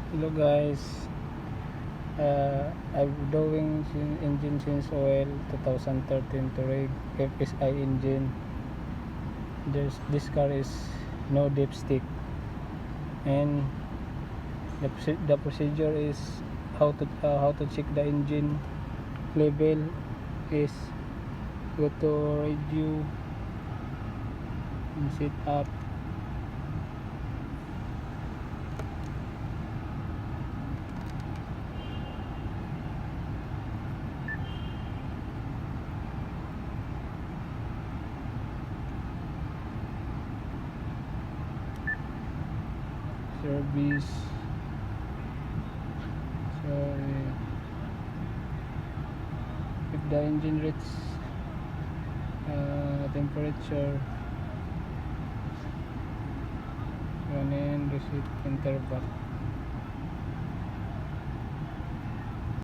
Hello guys, I'm doing engine change oil 2013 Toureg FSI engine. This car is no dipstick, and the procedure is how to check the engine level is go to radio and set up. Service. So if the engine reaches temperature, run and reset interval.